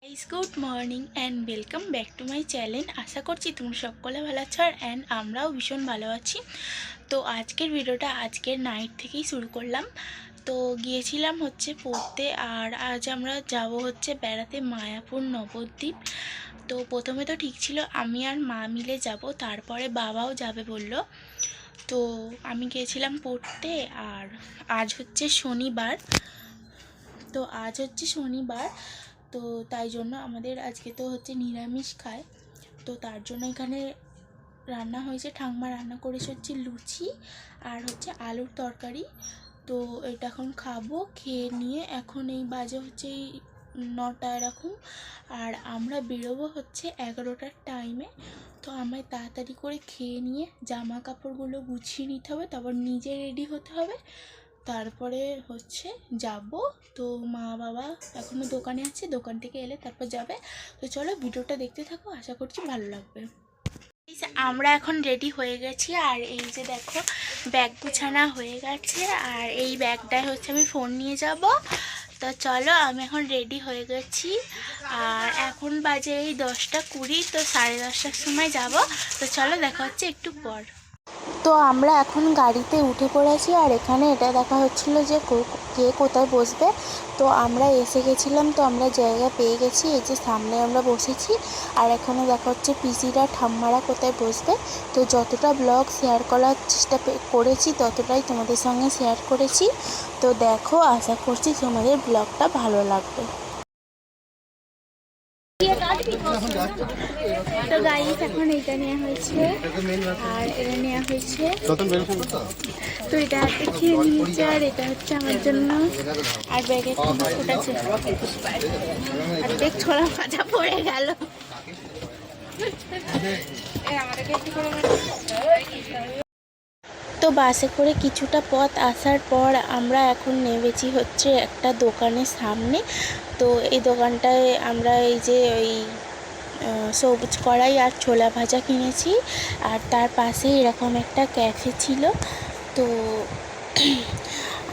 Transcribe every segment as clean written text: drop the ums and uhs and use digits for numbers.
Guys good morning and welcome back to my channel. আশা করছি তোমরা সকলে ভালো আছো অ্যান্ড আমরাও ভীষণ ভালো আছি। তো আজকের ভিডিওটা আজকের নাইট থেকেই শুরু করলাম। তো গিয়েছিলাম হচ্ছে পড়তে, আর আজ আমরা যাব হচ্ছে বেড়াতে মায়াপুর নবদ্বীপ। তো প্রথমে তো ঠিক ছিল আমি আর মা মিলে যাব, তারপরে বাবাও যাবে বলল। তো আমি গিয়েছিলাম পড়তে। আর আজ হচ্ছে শনিবার, তো তাই জন্য আমাদের আজকে তো হচ্ছে নিরামিষ খায়। তো তার জন্য এখানে রান্না হয়েছে, ঠাম্মা রান্না করেছে হচ্ছে লুচি আর হচ্ছে আলুর তরকারি। তো এটা এখন খাবো, খেয়ে নিয়ে এখন এই বাজে হচ্ছে 9টা এরকম। আর আমরা বেরোবো হচ্ছে 11টার টাইমে। তো আমায় তাড়াতাড়ি করে খেয়ে নিয়ে জামা কাপড়গুলো গুছিয়ে নিতে হবে, তারপর নিজে রেডি হতে হবে, তারপরে হচ্ছে যাব। তো মা বাবা এখনও দোকানে আছে, দোকান থেকে এলে তারপর যাবে। তো চলো ভিডিওটা দেখতে থাকো, আশা করছি ভালো লাগবে। আমরা এখন রেডি হয়ে গেছি, আর এই যে দেখো ব্যাগ গুছানো হয়ে গেছে, আর এই ব্যাগটায় হচ্ছে আমি ফোন নিয়ে যাব। তো চলো আমি এখন রেডি হয়ে গেছি, আর এখন বাজে এই 10টা 20। তো 10:30টার সময় যাব। তো চলো দেখা হচ্ছে একটু পর। তো আমরা এখন গাড়িতে উঠে পড়েছি, আর এখানে এটা দেখা হচ্ছিল যে কে কোথায় বসবে। তো আমরা এসে গেছিলাম, তো আমরা জায়গা পেয়ে গেছি, এই যে সামনে আমরা বসেছি। আর এখানে দেখা হচ্ছে পিসিরা ঠাম্মারা কোথায় বসবে। তো যতটা ব্লগ শেয়ার করার চেষ্টা করেছি ততটাই তোমাদের সঙ্গে শেয়ার করেছি। তো দেখো, আশা করছি তোমাদের ব্লগটা ভালো লাগবে। তো গাইস এখন এটা নেওয়া হয়েছে, আর এটা নেওয়া হয়েছে। তো এটা খেয়ে নিয়েছে, আর এটা হচ্ছে আমার জন্য। আর ব্যাগে একটা বিস্কুট আছে, আর দেখ ছোলা ভাজা পড়ে গেল। তো বাসে করে কিছুটা পথ আসার পর আমরা এখন নেমেছি হচ্ছে একটা দোকানের সামনে। তো এই দোকানটায় আমরা এই যে ওই সবুজ কড়াই আর ছোলা ভাজা কিনেছি, আর তার পাশে এরকম একটা ক্যাফে ছিল। তো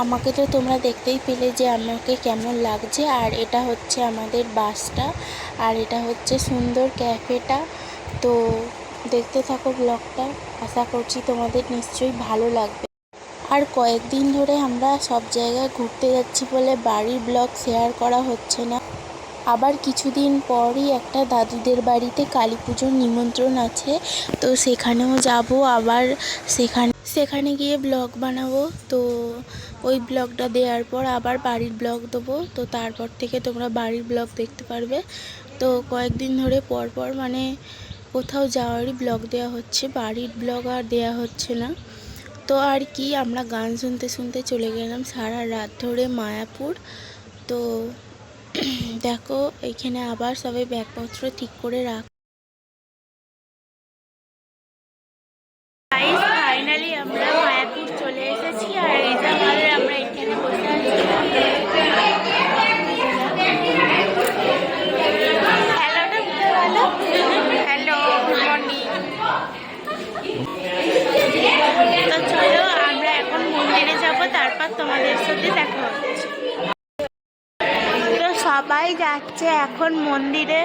আমাকে তো তোমরা দেখতেই পেলে যে আমাকে কেমন লাগছে। আর এটা হচ্ছে আমাদের বাসটা, আর এটা হচ্ছে সুন্দর ক্যাফেটা। তো দেখতে থাকো ব্লগটা, আশা করছি তোমাদের নিশ্চয়ই ভালো লাগবে। আর কয়েকদিন ধরে আমরা সব জায়গায় ঘুরতে যাচ্ছি বলে বাড়ির ব্লগ শেয়ার করা হচ্ছে না। আবার কিছুদিন পরই একটা দাদুদের বাড়িতে কালী পুজোর নিমন্ত্রণ আছে, তো সেখানেও যাব। আবার সেখানে গিয়ে ব্লগ বানাবো। তো ওই ব্লগটা দেওয়ার পর আবার বাড়ির ব্লগ দেবো। তো তারপর থেকে তোমরা বাড়ির ব্লগ দেখতে পারবে। তো কয়েকদিন ধরে পরপর মানে কোথাও যাওয়ারই ব্লগ দেওয়া হচ্ছে, বাড়ির ব্লগ আর দেওয়া হচ্ছে না। তো আর কি, আমরা গান শুনতে শুনতে চলে গেলাম সারা রাত ধরে মায়াপুর। তো দেখো এখানে আবার সবাই ব্যাগপত্র ঠিক করে রাখ। ফাইনালি আমরা মায়াপুর চলে এসেছি, আর এই যে আমরা এখানে বসে আছি। Hello, good morning. তো চলো আমরা এখন মন্দিরে যাব, তারপর তোমাদের সাথে দেখা হচ্ছে। তো সবাই যাচ্ছে এখন মন্দিরে,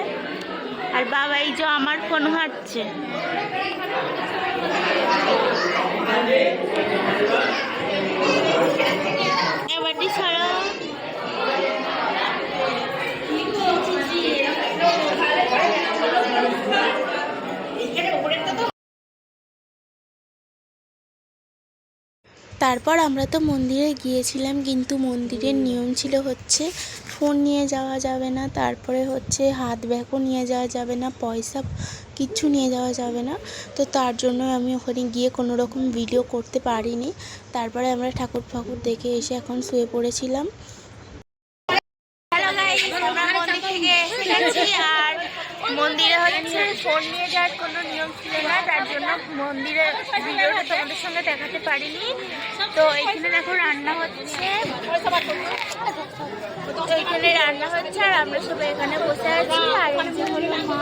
আর বাবা এই যে আমার ফোন ঘাঁটছে। এবারটি ছাড়া তারপর আমরা তো মন্দিরে গিয়েছিলাম, কিন্তু মন্দিরের নিয়ম ছিল হচ্ছে ফোন নিয়ে যাওয়া যাবে না, তারপরে হচ্ছে হাত ব্যাগও নিয়ে যাওয়া যাবে না, পয়সা কিচ্ছু নিয়ে যাওয়া যাবে না। তো তার জন্য আমি ওখানে গিয়ে কোনো রকম ভিডিও করতে পারিনি। তারপরে আমরা ঠাকুর ফাকুর দেখে এসে এখন শুয়ে পড়েছিলাম। হ্যালো গাইস, আমরা মন্দির থেকে এসে গেছি, আর মন্দিরে হচ্ছে ফোন নিয়ে যাওয়ার কোনো নিয়ম ছিল না, তার জন্য মন্দিরের ভিডিওটা তোমাদের সঙ্গে দেখাতে পারিনি। তো এখানে দেখো রান্না হচ্ছে, আর আমরা সবাই এখানে বসে আছি। আর এই যে হলো মা,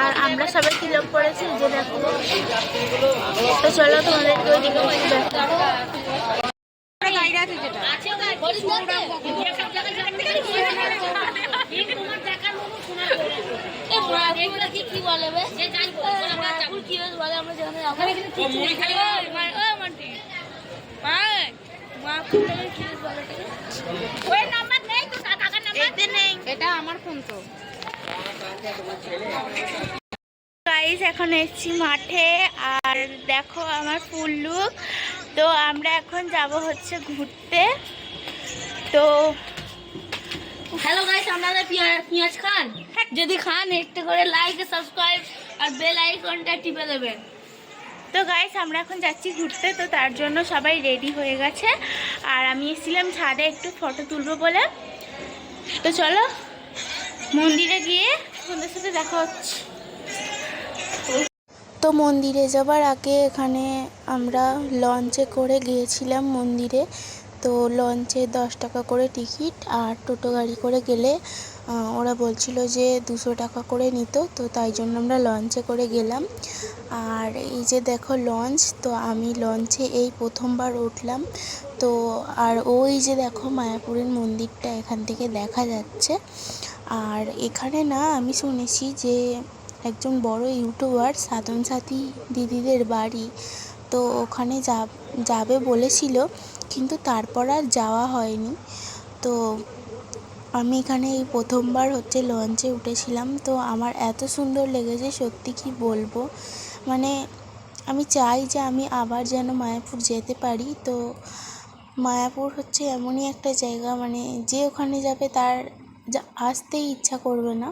আর আমরা সবাই ফিল আপ করেছি, যে দেখো। তো চলো তোমাদেরকে ওইদিকে দেখাবো। কি বলে কি বলে আমরা যেখানে এটা আমার ফোন তো। গাইস এখন এসেছি মাঠে আর দেখো আমার ফুল লুক। তো আমরা এখন যাব হচ্ছে ঘুরতে। তো হ্যালো গাইস, আপনারা পেঁয়াজ খান? যদি খান একটু করে লাইক সাবস্ক্রাইব আর বেল আইকনটা টিপে দেবেন। তো গাইস আমরা এখন যাচ্ছি ঘুরতে, তো তার জন্য সবাই রেডি হয়ে গেছে আর আমি এসেছিলাম ছাদে একটু ফটো তুলবো বলে। তো চলো মন্দিরে গিয়ে তোমাদের সাথে দেখা হচ্ছে। তো মন্দিরে যাবার আগে এখানে আমরা লঞ্চে করে গিয়েছিলাম মন্দিরে। তো লঞ্চে 10 টাকা করে টিকিট, আর টোটো গাড়ি করে গেলে ওরা বলছিল যে 200 টাকা করে নিত, তো তাই জন্য আমরা লঞ্চে করে গেলাম। আর এই যে দেখো লঞ্চ, তো আমি লঞ্চে এই প্রথমবার উঠলাম। তো আর ওই যে দেখো মায়াপুরের মন্দিরটা এখান থেকে দেখা যাচ্ছে। আর এখানে না আমি শুনেছি যে একজন বড় ইউটিউবার সাধন সাথী দিদিদের বাড়ি, তো ওখানে যাবে বলেছিল, কিন্তু তারপর আর যাওয়া হয়নি। তো আমি এখানে এই প্রথমবার হচ্ছে লঞ্চে উঠেছিলাম। তো আমার এত সুন্দর লেগেছে সত্যি কি বলবো, মানে আমি চাই যে আমি আবার যেন মায়াপুর যেতে পারি। তো মায়াপুর হচ্ছে এমনই একটা জায়গা, মানে যে ওখানে যাবে তার আসতেই ইচ্ছা করবে না।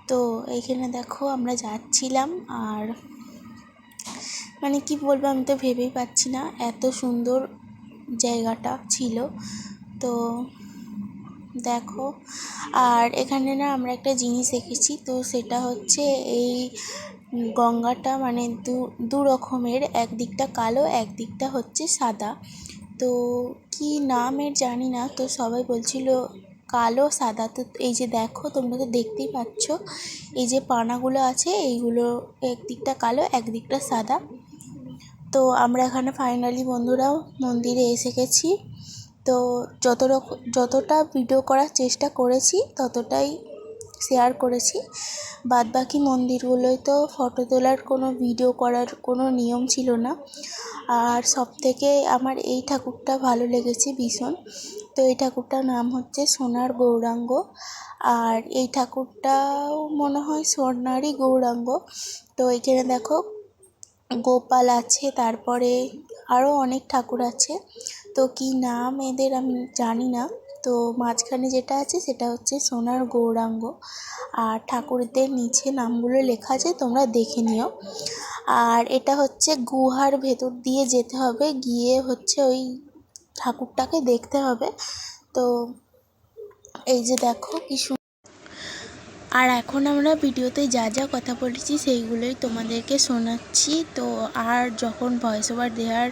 তো এইখানে দেখো আমরা যাচ্ছিলাম আর মানে কি বলবো, আমি তো ভেবেই পাচ্ছি না, এত সুন্দর জায়গাটা ছিল। তো দেখো আর এখানে না আমরা একটা জিনিস দেখেছি, তো সেটা হচ্ছে এই গঙ্গাটা মানে দু রকমের, একদিকটা কালো একদিকটা হচ্ছে সাদা। তো কি নাম এর জানি না, তো সবাই বলছিল কালো সাদা। তো এই যে দেখো তোমরা তো দেখতেই পাচ্ছ, এই যে পানাগুলো আছে এইগুলো একদিকটা কালো একদিকটা সাদা। তো আমরা এখানে ফাইনালি বন্ধুরাও মন্দিরে এসে গেছি। তো যতটা ভিডিও করার চেষ্টা করেছি ততটাই শেয়ার করেছি। বাদবাকি মন্দিরগুলোয় তো ফটো তোলার কোনো ভিডিও করার কোনো নিয়ম ছিল না। আর সবথেকে আমার এই ঠাকুরটা ভালো লেগেছে ভীষণ। তো এই ঠাকুরটার নাম হচ্ছে সোনার গৌরাঙ্গ, আর এই ঠাকুরটাও মনে হয় সোনারই গৌরাঙ্গ। তো এখানে দেখো গোপাল আছে, তারপরে আরও অনেক ঠাকুর আছে, তো কী নাম এদের আমি জানি না। তো মাঝখানে যেটা আছে সেটা হচ্ছে সোনার গৌরাঙ্গ, আর ঠাকুরদের নিচে নামগুলো লেখা আছে, তোমরা দেখে নিও। আর এটা হচ্ছে গুহার ভেতর দিয়ে যেতে হবে, গিয়ে হচ্ছে ওই ঠাকুরটাকে দেখতে হবে। তো এই যে দেখো কি আর এখন আমরা ভিডিওতে যা যা কথা বলেছি সেইগুলোই তোমাদেরকে শোনাচ্ছি। তো আর যখন ভয়েস ওভার দেওয়ার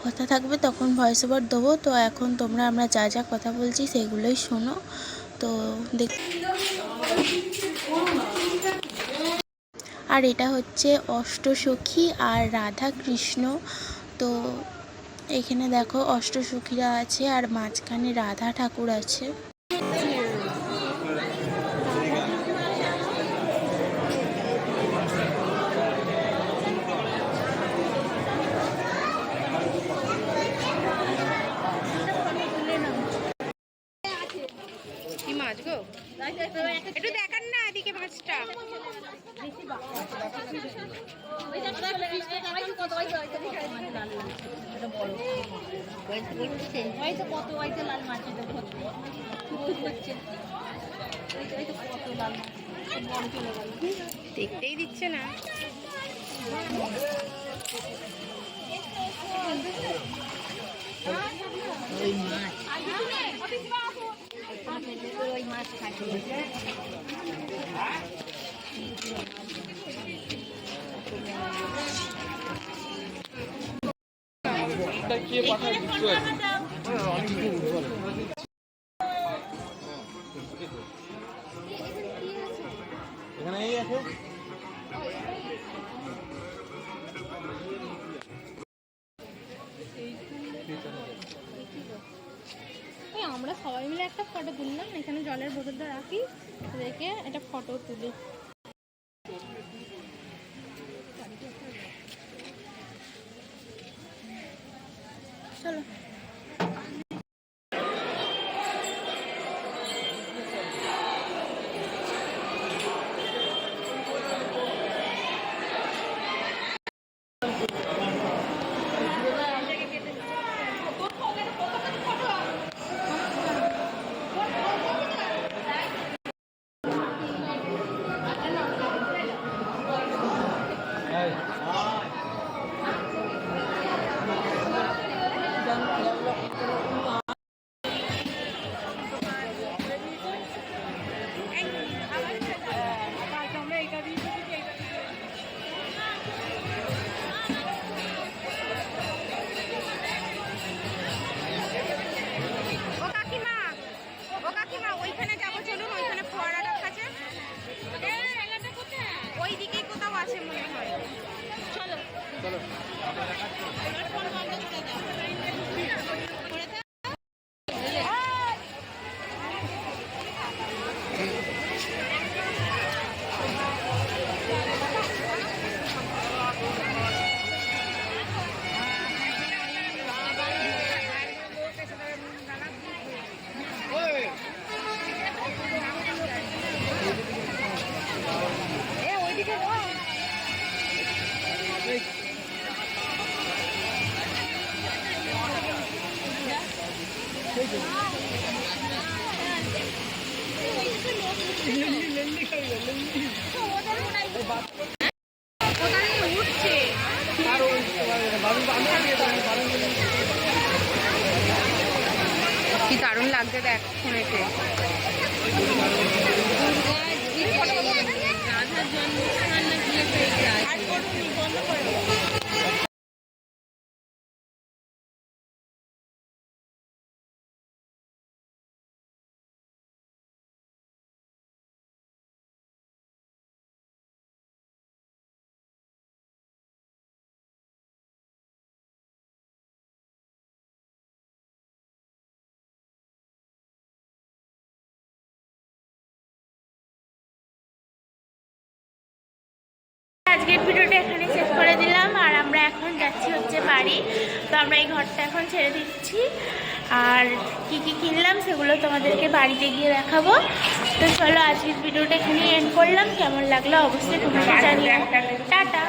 কথা থাকবে তখন ভয়েস ওভার দেবো। তো এখন তোমরা আমরা যা যা কথা বলছি সেইগুলোই শোনো। তো আর এটা হচ্ছে অষ্টসখী আর রাধা কৃষ্ণ। তো এখানে দেখো অষ্টসখীরা আছে আর মাঝখানে রাধা ঠাকুর আছে। মাছ গো একটু দেখান না এদিকে মাছটা। দেখতেই দিচ্ছে না। ওই মাছ খাচ্ছে এখানে এই আছে। আমরা সবাই মিলে একটা ফটো তুললাম, এখানে জলের বোতলটা রাখি, রেখে একটা ফটো তুলি। চলো। ওইখানে যাবো, চলুন, ওইখানে ফোয়ারা রাখা আছে, ওই দিকেই কোথাও আছে মনে হয়। চলো চলো। কি দারুণ লাগছে দেখ শুনেছে। রাধার জন্মস্থান না গিয়ে পেয়েছে আজকের ভিডিওটা এখানে শেষ করে দিলাম, আর আমরা এখন যাচ্ছি হচ্ছে বাড়ি। তো আমরা এই ঘরটা এখন ছেড়ে দিচ্ছি, আর কি কি কিনলাম সেগুলো তোমাদেরকে বাড়িতে গিয়ে দেখাবো। তো চলো আজকের ভিডিওটা এখানে এন্ড করলাম। কেমন লাগলো অবশ্যই তোমরা জানিও। টাটা।